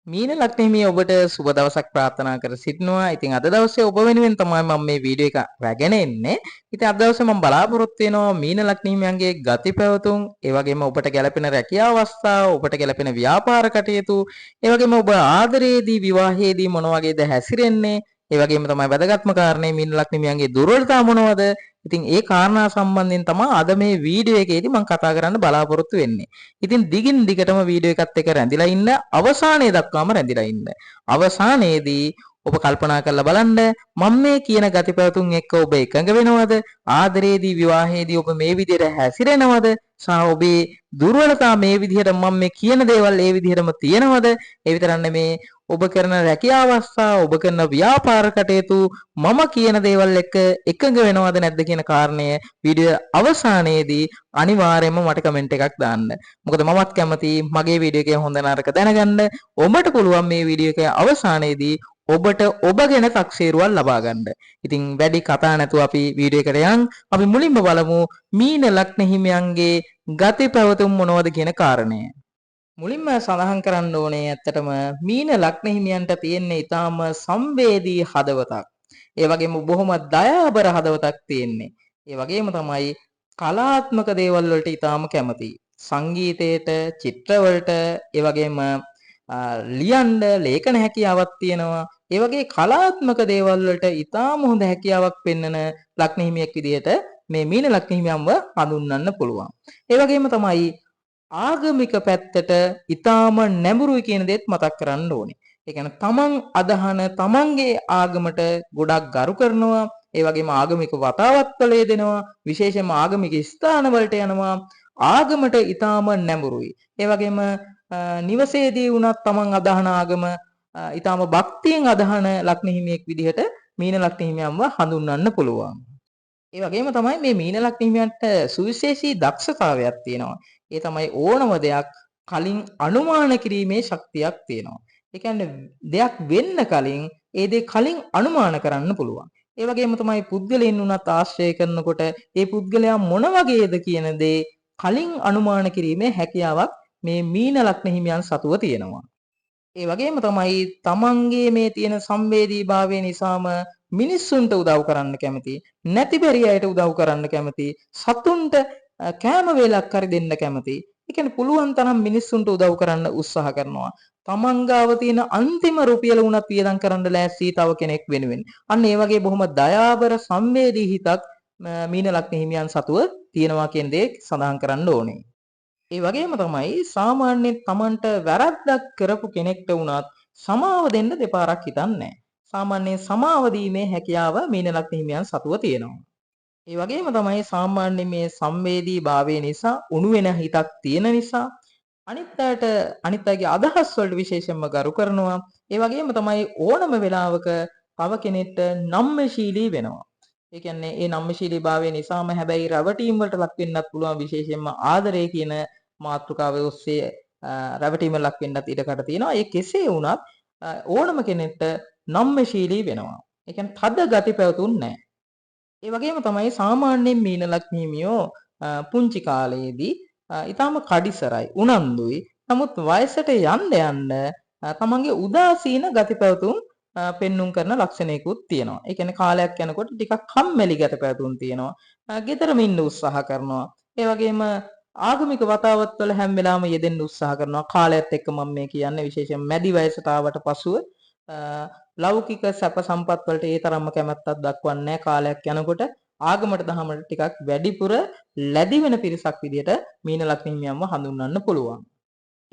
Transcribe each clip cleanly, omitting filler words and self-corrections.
මීන ලග්නෙහිමිය ඔබට සුබ දවසක් ප්‍රාර්ථනා කර සිටිනවා. ඉතින් අද දවසේ ඔබ වෙනුවෙන් තමයි මම මේ වීඩියෝ එක රැගෙන එන්නේ. ඉතින් අද දවසේ මම බලාපොරොත්තු වෙනවා මීන ලග්නෙහිමියන්ගේ ගති පැවතුම්, ඒ වගේම ඔබට ගැළපෙන රැකියාව අවස්ථා, ඔබට ගැළපෙන ව්‍යාපාර කටයුතු, ඒ වගේම ඔබ ආදරයේදී විවාහයේදී මොන වගේද හැසිරෙන්නේ, ඒ වගේම තමයි වැදගත්ම කාරණේ මීන ලග්නෙහිමියන්ගේ දුර්වලතා මොනවද? ඉතින් ඒ කාරණා සම්බන්ධයෙන් තමයි අද මේ වීඩියෝ එකේදී මම කතා කරන්න බලාපොරොත්තු වෙන්නේ. ඉතින් දිගින් දිගටම වීඩියෝ එකත් එක්ක රැඳිලා ඉන්න අවසානයේ දක්වාම රැඳිලා ඉන්න. අවසානයේදී ඔබ කල්පනා කරලා බලන්න මම මේ කියන ගතිපැවතුම් එක්ක ඔබ එකඟ වෙනවද? ආදරයේදී විවාහයේදී ඔබ මේ විදිහට හැසිරෙනවද? සහ ඔබේ දුර්වලතා මේ විදිහට මම මේ කියන දේවල් ඒ විදිහටම තියෙනවද? ඒ විතරක් නෙමේ ඔබ කරන රැකියාව අවස්ථා ඔබ කරන ව්‍යාපාර කටයුතු මම කියන දේවල් එක්ක එකඟ වෙනවද නැද්ද කියන කාරණය වීඩියෝ අවසානයේදී අනිවාර්යයෙන්ම මට කමෙන්ට් එකක් දාන්න. මොකද මමත් කැමතියි මගේ වීඩියෝ එකේ හොඳ නරක දැනගන්න. ඔබට පුළුවන් මේ වීඩියෝ එකේ අවසානයේදී ඔබට ඔබ ගැන තක්සේරුවක් ලබා ගන්න. ඉතින් වැඩි කතා නැතුව අපි වීඩියෝ එකට යන්. අපි මුලින්ම බලමු මීන ලග්න හිමියන්ගේ ගති පැවතුම් මොනවද කියන කාරණය. මුලින්ම සඳහන් කරන්න ඕනේ ඇත්තටම මීන ලග්න හිමියන්ට තියෙන ඊටාම සංවේදී හදවතක්. ඒ වගේම බොහොම දයාබර හදවතක් තියෙන්නේ. ඒ වගේම තමයි කලාත්මක දේවල් වලට ඊටාම කැමතියි. සංගීතයට, චිත්‍රවලට, ඒ වගේම ලියන්න, ලේඛන හැකියාවක් තියෙනවා. ඒ වගේ කලාත්මක දේවල් වලට ඊටාම හොඳ හැකියාවක් පෙන්වන ලග්න හිමියෙක් විදිහට මේ මීන ලග්න හිමියන්ව හඳුන්වන්න පුළුවන්. ඒ වගේම තමයි ආගමික පැත්තට ඊටාම නැඹුරුයි කියන දේත් මතක් කරන්න ඕනේ. ඒ කියන්නේ තමන් අදහන තමන්ගේ ආගමට ගොඩක් ගරු කරනවා. ඒ වගේම ආගමික වතාවත් වල යෙදෙනවා. විශේෂයෙන්ම ආගමික ස්ථාන වලට යනවා. ආගමට ඊටාම නැඹුරුයි. ඒ වගේම නිවසේදී වුණත් තමන් අදහන ආගම ඊටාම භක්තියෙන් අදහන ලග්න හිමියෙක් විදිහට මීන ලග්න හිමියන්ව හඳුන්වන්න පුළුවන්. ඒ වගේම තමයි මේ මීන ලග්න හිමියන්ට සුවිශේෂී දක්ෂතාවයක් තියෙනවා. ඒ තමයි ඕනම දෙයක් කලින් අනුමාන කිරීමේ ශක්තියක් තියෙනවා. ඒ කියන්නේ දෙයක් වෙන්න කලින් ඒ දේ කලින් අනුමාන කරන්න පුළුවන්. ඒ වගේම තමයි පුද්ගලයන් උනත් ආශ්‍රය කරනකොට ඒ පුද්ගලයා මොන වගේද කියන දේ කලින් අනුමාන කිරීමේ හැකියාවක් මේ මීන ලග්න හිමියන් සතුව තියෙනවා. ඒ වගේම තමයි තමන්ගේ මේ තියෙන සංවේදීභාවය නිසාම මිනිස්සුන්ට උදව් කරන්න කැමති, නැති බැරි අයට උදව් කරන්න කැමති, සතුන්ට කෑම වේලක් හරි දෙන්න කැමති. ඒ කියන්නේ පුළුවන් තරම් මිනිස්සුන්ට උදව් කරන්න උත්සාහ කරනවා. තමන් ගාව තියෙන අන්තිම රුපියල උනත් වියදම් කරන්න ලෑස්ති තව කෙනෙක් වෙනුවෙන්. අන්න ඒ වගේ බොහොම දයාබර සංවේදී හිතක් මීන ලග්න හිමියන් සතුව තියෙනවා කියන දේ සඳහන් කරන්න ඕනේ. ඒ වගේම තමයි සාමාන්‍යයෙන් Tamanට වැරද්දක් කරපු කෙනෙක්ට වුණත් සමාව දෙන්න දෙපාරක් හිතන්නේ නැහැ. සාමාන්‍යයෙන් සමාව දීමේ හැකියාව මීන ලග්න හිමියන් සතුව තියෙනවා. ඒ වගේම තමයි සාමාන්‍ය මේ සංවේදී භාවය නිසා උණු වෙන හිතක් තියෙන නිසා අනිත් අයගේ අදහස් වලට විශේෂයෙන්ම ගරු කරනවා. ඒ වගේම තමයි ඕනම වෙලාවක තව කෙනෙක්ට නම්‍යශීලී වෙනවා. ඒ කියන්නේ ඒ නම්‍යශීලී භාවය නිසාම හැබැයි රැවටීම් වලට ලක් වෙන්නත් පුළුවන් විශේෂයෙන්ම ආදරය කියන මාතෘකාව ඔස්සේ රැවටීම ලක් වෙන්නත් ඉඩකඩ තියෙනවා. ඒ කෙසේ වුණත් ඕනම කෙනෙක්ට නම්‍යශීලී වෙනවා. ඒ කියන්නේ තද ගති පැවතුම් නැහැ. ඒ වගේම තමයි සාමාන්‍යයෙන් මීන ලග්න හිමියෝ පුංචි කාලයේදී ඊටාම කඩිසරයි, උනන්දුයි. නමුත් වයසට යන්න යන්න තමන්ගේ උදාසීන ගති පැවතුම් පෙන්눔 කරන ලක්ෂණයකුත් තියෙනවා. ඒ කියන්නේ කාලයක් යනකොට ටිකක් කම්මැලි ගති පැවතුම් තියෙනවා. ගෙදරම ඉන්න උත්සාහ කරනවා. ඒ වගේම ආගමික වතාවත් වල හැම වෙලාවෙම යෙදෙන්න උත්සාහ කරනවා. කාලයත් එක්ක මම මේ කියන්නේ විශේෂයෙන් මැදි වයසට ආවට පසුව ලෞකික සැප සම්පත් වලට ඒ තරම්ම කැමැත්තක් දක්වන්නේ නැහැ. කාලයක් යනකොට ආගමට දහමට ටිකක් වැඩිපුර ලැබි වෙන පිරිසක් විදියට මීන ලග්න හිමියන්ව හඳුන්වන්න පුළුවන්.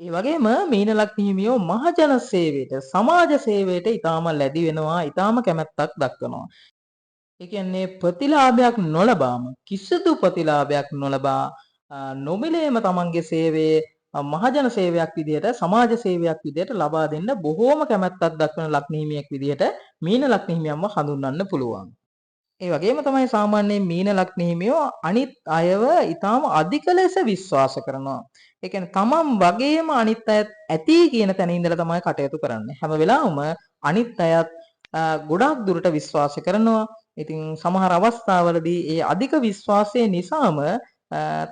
ඒ වගේම මීන ලග්න හිමියෝ මහජන සේවයට, සමාජ සේවයට ඊටාම ලැබි වෙනවා, ඊටාම කැමැත්තක් දක්වනවා. ඒ කියන්නේ ප්‍රතිලාභයක් නොලබාම, කිසිදු ප්‍රතිලාභයක් නොලබා නොමිලේම තමන්ගේ සේවයේ මහජන සේවයක් විදියට, සමාජ සේවයක් විදියට ලබා දෙන්න බොහෝම කැමැත්තක් දක්වන ලග්න හිමියෙක් විදියට මීන ලග්න හිමියන්ව හඳුන්වන්න පුළුවන්. ඒ වගේම තමයි සාමාන්‍යයෙන් මීන ලග්න හිමියෝ අනිත් අයව ඊටාම අධික ලෙස විශ්වාස කරනවා. ඒ කියන්නේ තමන් වගේම අනිත් අයත් ඇති කියන තැන ඉඳලා තමයි කටයුතු කරන්නේ. හැම වෙලාවෙම අනිත් අයත් ගොඩාක් දුරට විශ්වාස කරනවා. ඉතින් සමහර අවස්ථාවලදී ඒ අධික විශ්වාසය නිසාම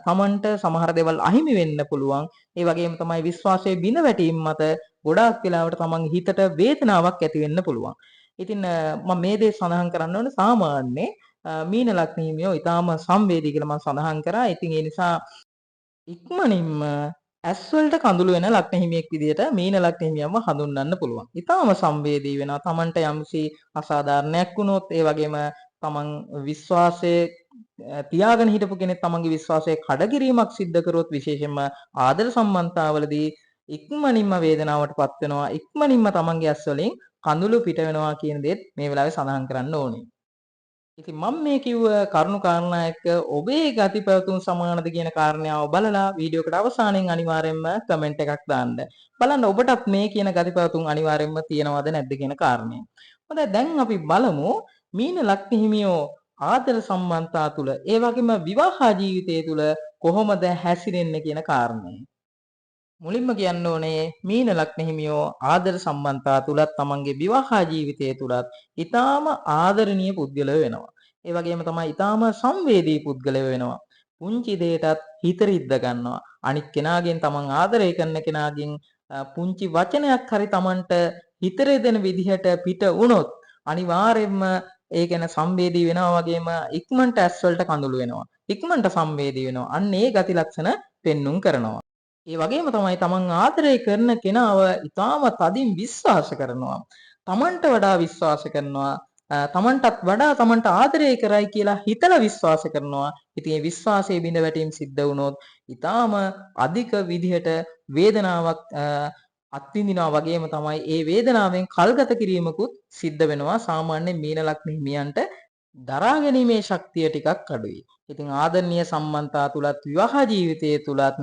තමන්ට සමහර දේවල් අහිමි වෙන්න පුළුවන්. ඒ වගේම තමයි විශ්වාසයේ බිඳ වැටීම මත ගොඩාක් වෙලාවට තමන්ගේ හිතට වේදනාවක් ඇති වෙන්න පුළුවන්. ඉතින් මම මේ දේ සඳහන් කරන්න ඕනේ සාමාන්‍යයෙන් මීන ලග්න හිමියෝ ඊටාම සංවේදී කියලා මම සඳහන් කරා. ඉතින් ඒ නිසා ඉක්මනින්ම ඇස් වලට කඳුළු වෙන ලග්න හිමියෙක් විදිහට මීන ලග්න හිමියන්ව හඳුන්වන්න පුළුවන්. ඊටාම සංවේදී වෙනවා. Tamanට යම්සි අසාධාරණයක් වුණොත් ඒ වගේම Taman විශ්වාසයේ තියාගෙන හිටපු කෙනෙක් Tamanගේ විශ්වාසයේ කඩකිරීමක් සිද්ධ කරොත් විශේෂයෙන්ම ආදර සම්බන්ධතාවලදී ඉක්මනින්ම වේදනාවටපත් වෙනවා. ඉක්මනින්ම Tamanගේ ඇස් වලින් කඳුළු පිට වෙනවා කියන දේත් මේ වෙලාවේ සඳහන් කරන්න ඕනේ. ඉතින් මම මේ කිව්ව කරුණු කාරණා එක්ක ඔබේ ගති පැවතුම් සමානද කියන කාරණාව බලලා වීඩියෝ එකට අවසානයේ අනිවාර්යයෙන්ම කමෙන්ට් එකක් දාන්න. බලන්න ඔබටත් මේ කියන ගති පැවතුම් අනිවාර්යයෙන්ම තියෙනවද නැද්ද කියන කාරණය. හොඳයි දැන් අපි බලමු මීන ලග්න හිමියෝ ආදර සම්බන්ධතා තුල ඒ වගේම විවාහ ජීවිතය තුල කොහොමද හැසිරෙන්නේ කියන කාරණය. මුලින්ම කියන්න ඕනේ මීන ලග්න හිමියෝ ආදර සම්බන්ධතා තුලත් තමන්ගේ විවාහ ජීවිතය තුලත් ඊටාම ආදරණීය පුද්ගලයෝ වෙනවා. ඒ වගේම තමයි ඊටාම සංවේදී පුද්ගලයෝ වෙනවා. පුංචි දෙයටත් හිත රිද්ද ගන්නවා. අනිත් කෙනාගෙන් තමන් ආදරය කරන කෙනාගෙන් පුංචි වචනයක් හරි තමන්ට හිත රිදෙන විදිහට පිට වුණොත් අනිවාර්යයෙන්ම ඒ ගැන සංවේදී වෙනවා වගේම ඉක්මනට ඇස් වලට කඳුළු වෙනවා. ඉක්මනට සංවේදී වෙනවා. අන්න ඒ ගති ලක්ෂණ පෙන්눔 කරනවා. ඒ වගේම තමයි තමන් ආදරය කරන කෙනාව ඊටාම තදින් විශ්වාස කරනවා. තමන්ට වඩා විශ්වාස කරනවා. තමන්ටත් වඩා තමන්ට ආදරය කරයි කියලා හිතලා විශ්වාස කරනවා. ඉතින් මේ විශ්වාසයේ බිඳ වැටීම් සිද්ධ වුණොත් ඊටාම අධික විදිහට වේදනාවක් අත්විඳිනවා වගේම තමයි ඒ වේදනාවෙන් කල්ගත කිරීමකුත් සිද්ධ වෙනවා. සාමාන්‍ය මීන ලග්න හිමියන්ට දරා ගැනීමේ ශක්තිය ටිකක් අඩුයි. ඉතින් ආදරණීය සම්බන්ධතා තුලත් විවාහ ජීවිතයේ තුලත්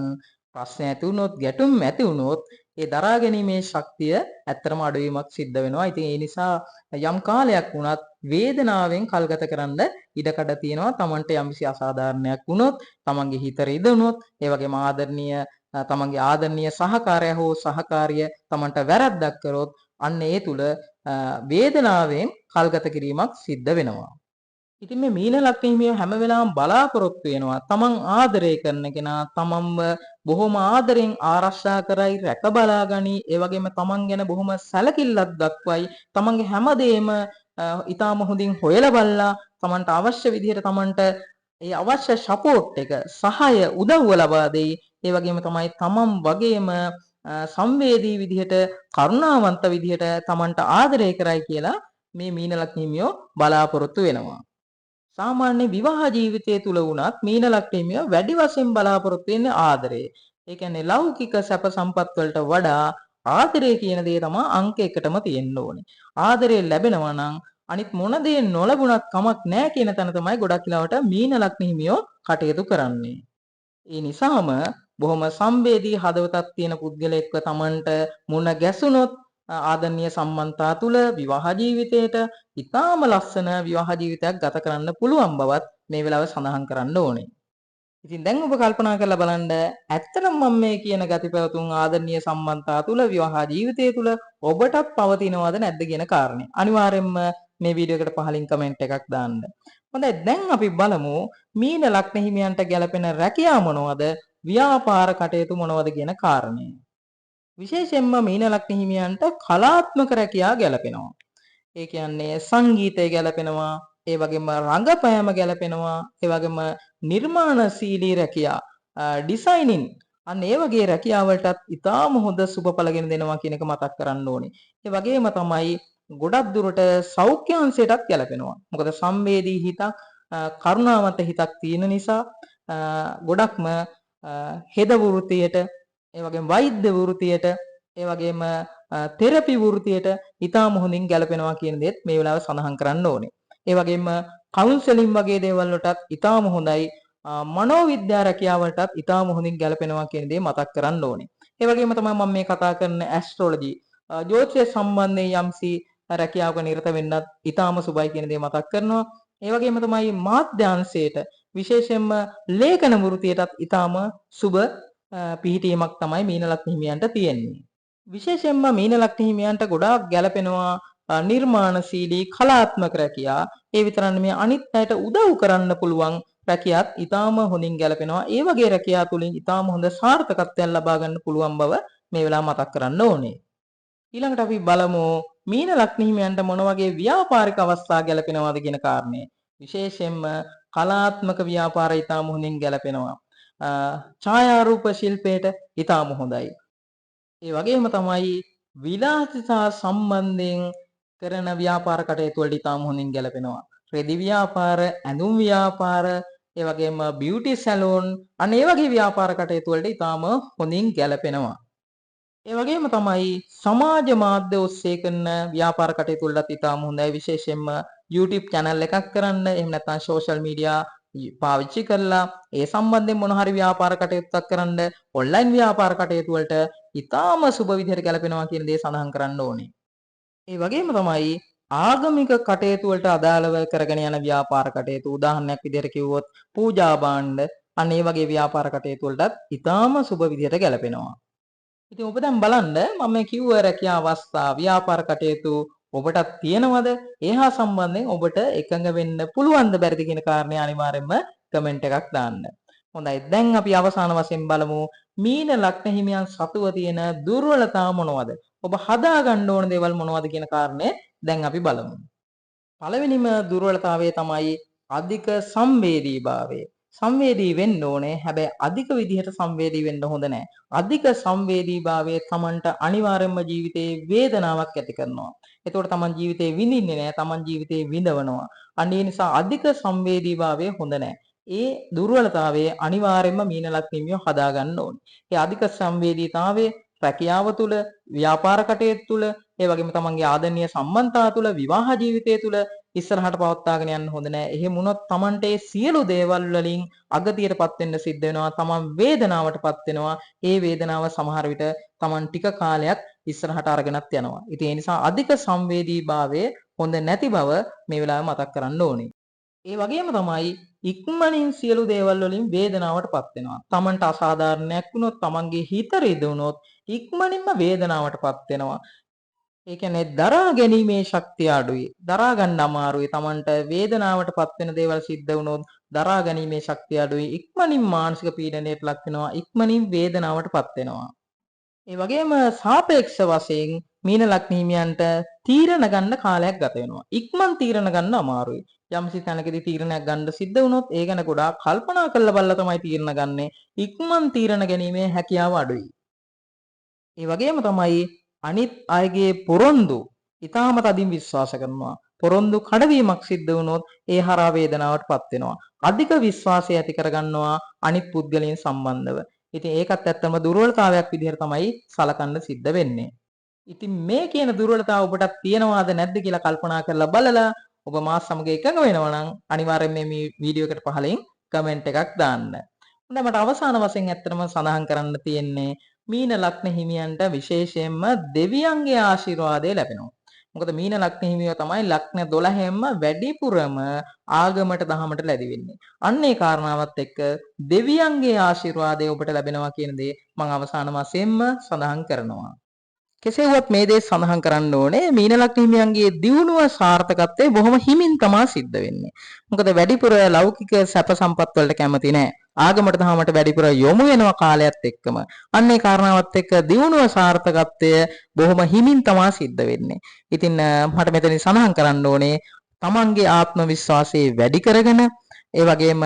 ප්‍රශ්න ඇති වුණොත් ගැටුම් ඇති වුණොත් ඒ දරා ගැනීමේ ශක්තිය ඇත්තටම අඩුවීමක් සිද්ධ වෙනවා. ඉතින් ඒ නිසා යම් කාලයක් වුණත් වේදනාවෙන් කල්ගත කරන්න ඉඩකඩ තියෙනවා. Tamanට යම්කිසි අසාධාරණයක් වුණොත්, Tamanගේ හිත රිදුනොත්, ඒ වගේම තමන්ගේ ආදරණීය සහකාරය හෝ සහකාරිය තමන්ට වැරද්දක් කරොත් අන්න ඒ තුල වේදනාවෙන් කල්ගත කිරීමක් සිද්ධ වෙනවා. ඉතින් මේ මීන ලග්න හිමියෝ හැම වෙලාවම බලාපොරොත්තු වෙනවා තමන් ආදරය කරන කෙනා තමන්ව බොහොම ආදරෙන් ආරක්ෂා කරයි රැක බලා ගනි ඒ වගේම තමන් ගැන බොහොම සැලකිල්ලක් දක්වයි තමන්ගේ හැමදේම ඊටාම හොඳින් හොයලා බලලා තමන්ට අවශ්‍ය විදිහට තමන්ට ඒ අවශ්‍ය සපෝට් එක සහාය උදව්ව ලබා දෙයි ඒ වගේම තමයි තමන් වගේම සංවේදී විදිහට කරුණාවන්ත විදිහට තමන්ට ආදරය කරයි කියලා මේ මීන ලග්න හිමියෝ බලාපොරොත්තු වෙනවා. සාමාන්‍ය විවාහ ජීවිතය තුල වුණත් මීන ලග්න හිමියෝ වැඩි වශයෙන් බලාපොරොත්තු වෙන්නේ ආදරය. ඒ කියන්නේ ලෞකික සැප සම්පත් වලට වඩා ආදරය කියන දේ තමයි අංක 1ටම තියෙන්න ඕනේ. ආදරය ලැබෙනවා නම් අනිත් මොන දේ නොලැබුණත් කමක් නැහැ කියන තැන තමයි ගොඩක් වෙලාවට මීන ලග්න හිමියෝ කටයුතු කරන්නේ. ඒ නිසාම බොහොම සංවේදී හදවතක් තියෙන පුද්ගලයෙක්ව Tamanට මුණ ගැසුනොත් ආදරණීය සම්බන්ධතා තුල විවාහ ජීවිතයට ඉතාම ලස්සන විවාහ ජීවිතයක් ගත කරන්න පුළුවන් බවත් මේ වෙලාවේ සඳහන් කරන්න ඕනේ. ඉතින් දැන් ඔබ කල්පනා කරලා බලන්න ඇත්තටම මම මේ කියන ගතිපැවතුම් ආදරණීය සම්බන්ධතා තුල විවාහ ජීවිතය තුල ඔබටත් පවතිනවද නැද්ද කියන කාරණේ. අනිවාර්යයෙන්ම මේ වීඩියෝ එකට පහලින් කමෙන්ට් එකක් දාන්න. හොඳයි දැන් අපි බලමු මීන ලග්න හිමියන්ට ගැලපෙන රැකියාව මොනවද? ව්‍යාපාර කටයුතු මොනවද කියන කාරණේ. විශේෂයෙන්ම මීන ලග්න හිමියන්ට කලාත්මක රැකියාව ගැලපෙනවා. ඒ කියන්නේ සංගීතය ගැලපෙනවා, ඒ වගේම රංගපෑම ගැලපෙනවා, ඒ වගේම නිර්මාණශීලී රැකියාව, ඩිසයිනින් අන්න ඒ වගේ රැකියාවලටත් ඉතාම හොඳ සුබඵලගෙන දෙනවා කියන එක මතක් කරන්න ඕනේ. ඒ වගේම තමයි ගොඩක් දුරට සෞඛ්‍යාංශයටත් ගැලපෙනවා. මොකද සංවේදී හිතක්, කරුණාවන්ත හිතක් තියෙන නිසා ගොඩක්ම හෙද වෘත්තියට, ඒ වගේම වෛද්‍ය වෘත්තියට, ඒ වගේම තෙරපි වෘත්තියට ඉතාම හොඳින් ගැලපෙනවා කියන දේත් මේ වෙලාවේ සඳහන් කරන්න ඕනේ. ඒ වගේම කවුන්සලින් වගේ දේවල් වලටත් ඉතාම හොඳයි. මනෝවිද්‍යා රැකියාවලටත් ඉතාම හොඳින් ගැලපෙනවා කියන දේ මතක් කරන්න ඕනේ. ඒ වගේම තමයි මම මේ කතා කරන ඇස්ට්‍රොලොජි ජ්‍යොතිෂ සම්බන්ධයෙන් යම්සි රැකියාවක නිරත වෙන්නත් ඉතාම සුබයි කියන දේ මතක් කරනවා. ඒ වගේම තමයි මාධ්‍යාංශයට විශේෂයෙන්ම ලේඛන වෘත්තියටත් ඉතාම සුබ පිහිටීමක් තමයි මීන ලග්න හිමියන්ට තියෙන්නේ. විශේෂයෙන්ම මීන ලග්න හිමියන්ට ගොඩාක් ගැලපෙනවා නිර්මාණශීලී කලාත්මක රැකියාව. ඒ විතරක් නෙමෙයි අනිත් අයට උදව් කරන්න පුළුවන් රැකියාවත් ඉතාම හොඳින් ගැලපෙනවා. ඒ වගේ රැකියාව තුලින් ඉතාම හොඳ සාර්ථකත්වයක් ලබා ගන්න පුළුවන් බව මේ වෙලාව මතක් කරන්න ඕනේ. ඊළඟට අපි බලමු මීන ලග්න හිමියන්ට මොන වගේ ව්‍යාපාරික අවස්ථා ගැලපෙනවද කියන කාරණේ. විශේෂයෙන්ම කලාත්මක ව්‍යාපාරය ඉතාම හොඳින් ගැලපෙනවා. ඡායාරූප ශිල්පයට ඉතාම හොඳයි. ඒ වගේම තමයි විලාසිතා සම්බන්ධයෙන් කරන ව්‍යාපාර කටයුතු වලට ඉතාම හොඳින් ගැලපෙනවා. රෙදි ව්‍යාපාර, ඇඳුම් ව්‍යාපාර, ඒ වගේම බියුටි සැලූන් අනේ වගේ ව්‍යාපාර කටයුතු වලට ඉතාම හොඳින් ගැලපෙනවා. ඒ වගේම තමයි සමාජ මාධ්‍ය ඔස්සේ කරන ව්‍යාපාර කටයුතු වලත් ඉතාම හොඳයි. විශේෂයෙන්ම YouTube channel එකක් කරන්න, එහෙම නැත්නම් social media පාවිච්චි කරලා ඒ සම්බන්ධයෙන් මොන හරි ව්‍යාපාර කටයුත්තක් කරන්න, online ව්‍යාපාර කටයුතු වලට ඉතාම සුබ විදිහට ගැලපෙනවා කියන දේ සඳහන් කරන්න ඕනේ. ඒ වගේම තමයි ආගමික කටයුතු වලට අදාළව කරගෙන යන ව්‍යාපාර කටයුතු උදාහරණයක් විදිහට කිව්වොත් පූජා භාණ්ඩ අන්න ඒ වගේ ව්‍යාපාර කටයුතු වලටත් ඉතාම සුබ විදිහට ගැලපෙනවා. ඉතින් ඔබ දැන් බලන්න මම මේ කිව්ව රැකියා අවස්ථා ව්‍යාපාර කටයුතු ඔබටත් තියෙනවද? ඒහා සම්බන්ධයෙන් ඔබට එකඟ වෙන්න පුළුවන්ද බැරිද කියන කාරණේ අනිවාර්යයෙන්ම කමෙන්ට් එකක් දාන්න. හොඳයි. දැන් අපි අවසාන වශයෙන් බලමු මීන ලග්න හිමියන් සතුව තියෙන දුර්වලතා මොනවද? ඔබ හදා ගන්න ඕන දේවල් මොනවද කියන කාරණේ දැන් අපි බලමු. පළවෙනිම දුර්වලතාවය තමයි අධික සංවේදීභාවය. සංවේදී වෙන්න ඕනේ. හැබැයි අධික විදිහට සංවේදී වෙන්න හොඳ නැහැ. අධික සංවේදීභාවය Tamanට අනිවාර්යයෙන්ම ජීවිතේ වේදනාවක් ඇති කරනවා. එතකොට Taman ජීවිතේ විඳින්නේ නැහැ. Taman ජීවිතේ විඳවනවා. අන්න ඒ නිසා අධික සංවේදීභාවය හොඳ නැහැ. ඒ දුර්වලතාවයේ අනිවාර්යයෙන්ම මීන ලග්නිමියෝ හදා ගන්න ඕනේ. ඒ අධික සංවේදීතාවය රැකියාව තුළ, ව්‍යාපාර කටයුතු තුළ, ඒ වගේම තමන්ගේ ආදරණීය සම්බන්ධතා තුළ, විවාහ ජීවිතය තුළ ඉස්සරහට පවත්වාගෙන යන්න හොඳ නැහැ. එහෙම වුණොත් තමන්ට ඒ සියලු දේවල් වලින් අගතියටපත් වෙන්න සිද්ධ වෙනවා. තමන් වේදනාවටපත් වෙනවා. ඒ වේදනාව සමහර විට තමන් ටික කාලයක් ඉස්සරහට අරගෙනත් යනවා. ඉතින් ඒ නිසා අධික සංවේදීභාවය හොඳ නැති බව මේ වෙලාවේ මතක් කරන්න ඕනේ. ඒ වගේම තමයි ඉක්මනින් සියලු දේවල් වලින් වේදනාවටපත් වෙනවා. තමන්ට අසාධාරණයක් වුණොත්, තමන්ගේ හිත රිදුනොත් ඉක්මනින්ම වේදනාවටපත් වෙනවා. ඒ කියන්නේ දරා ගැනීමේ ශක්තිය අඩුයි. දරා ගන්න අමාරුයි. තමන්ට වේදනාවටපත් වෙන දේවල් සිද්ධ වුණොත් දරා ගැනීමේ ශක්තිය අඩුයි. ඉක්මනින් මානසික පීඩනයට ලක් වෙනවා. ඉක්මනින් වේදනාවටපත් වෙනවා. ඒ වගේම සාපේක්ෂ වශයෙන් මීන ලග්න හිමියන්ට තීරණ ගන්න කාලයක් ගත වෙනවා. ඉක්මන් තීරණ ගන්න අමාරුයි. යම්සි තැනකදී තීරණයක් ගන්න සිද්ධ වුණොත් ඒ ගැන ගොඩාක් කල්පනා කරලා බලලා තමයි තීරණ ගන්නෙ. ඉක්මන් තීරණ ගැනීමේ හැකියාව අඩුයි. ඒ වගේම තමයි අනිත් අයගේ පොරොන්දු ඊටාම තදින් විශ්වාස කරනවා. පොරොන්දු කඩවීමක් සිද්ධ වුණොත් ඒ හරහා වේදනාවටපත් වෙනවා. අධික විශ්වාසය ඇති කරගන්නවා අනිත් පුද්ගලයන් සම්බන්ධව. ඉතින් ඒකත් ඇත්තම දුර්වලතාවයක් විදිහට තමයි සලකන්න සිද්ධ වෙන්නේ. ඉතින් මේ කියන දුර්වලතාව ඔබටත් තියෙනවද නැද්ද කියලා කල්පනා කරලා බලලා ඔබ මාත් සමග එකඟ වෙනවා නම් අනිවාර්යෙන් මේ වීඩියෝ එකට පහලින් කමෙන්ට් එකක් දාන්න. හොඳයි මට අවසාන වශයෙන් ඇත්තටම සඳහන් කරන්න තියෙන්නේ මීන ලග්න හිමියන්ට විශේෂයෙන්ම දෙවියන්ගේ ආශිර්වාදය ලැබෙනවා. මොකද මීන ලග්න හිමියෝ තමයි ලග්න 12ෙන්ම වැඩිපුරම ආගමට දහමට ලැබි වෙන්නේ. අන්න ඒ කාරණාවත් එක්ක දෙවියන්ගේ ආශිර්වාදය ඔබට ලැබෙනවා කියන දේ මම අවසාන වශයෙන්ම සඳහන් කරනවා. කෙසේ වුවත් මේ දේ සඳහන් කරන්න ඕනේ මීන ලග්න හිමියන්ගේ දියුණුව සාර්ථකත්වයේ බොහොම හිමින් තමයි සිද්ධ වෙන්නේ. මොකද වැඩිපුර ලෞකික සැප සම්පත් වලට කැමති නැහැ. ආගමට දහමට වැඩිපුර යොමු වෙනවා කාලයත් එක්කම. අන්න ඒ කාරණාවත් එක්ක දියුණුව සාර්ථකත්වය බොහොම හිමින් තමයි සිද්ධ වෙන්නේ. ඉතින් මට මෙතනින් සඳහන් කරන්න ඕනේ තමන්ගේ ආත්ම විශ්වාසය වැඩි කරගෙන ඒ වගේම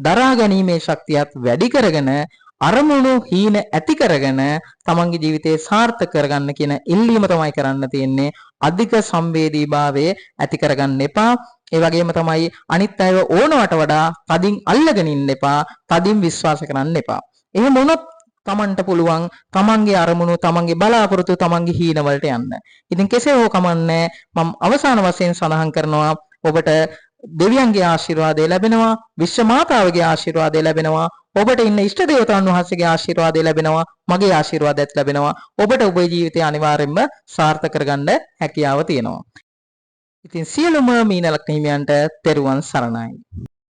දරා ගැනීමේ ශක්තියත් වැඩි කරගෙන අරමුණු හීන ඇති කරගෙන තමන්ගේ ජීවිතේ සාර්ථක කරගන්න කියන ඉල්ලීම තමයි කරන්න තියෙන්නේ. අධික සංවේදීභාවය ඇති කරගන්න එපා. ඒ වගේම තමයි අනිත් අයව ඕනවට වඩා තදින් අල්ලගෙන ඉන්න එපා. තදින් විශ්වාස කරන්න එපා. එහෙම වුණොත් තමන්ට පුළුවන් තමන්ගේ අරමුණු, තමන්ගේ බලාපොරොත්තු, තමන්ගේ හීන වලට යන්න. ඉතින් කෙසේ හෝ කමන්නේ මම අවසාන වශයෙන් සඳහන් කරනවා ඔබට දෙවියන්ගේ ආශිර්වාදය ලැබෙනවා, විශ්ව මාතාවගේ ආශිර්වාදය ලැබෙනවා, ඔබට ඉන්න ඉෂ්ට දේවතාවුන් වහන්සේගේ ආශිර්වාදය ලැබෙනවා, මගේ ආශිර්වාදයත් ලැබෙනවා. ඔබට ඔබේ ජීවිතය අනිවාර්යයෙන්ම සාර්ථක කරගන්න හැකියාව තියෙනවා. ඉතින් සියලුම මීන ලග්න හිමියන්ට තෙරුවන් සරණයි.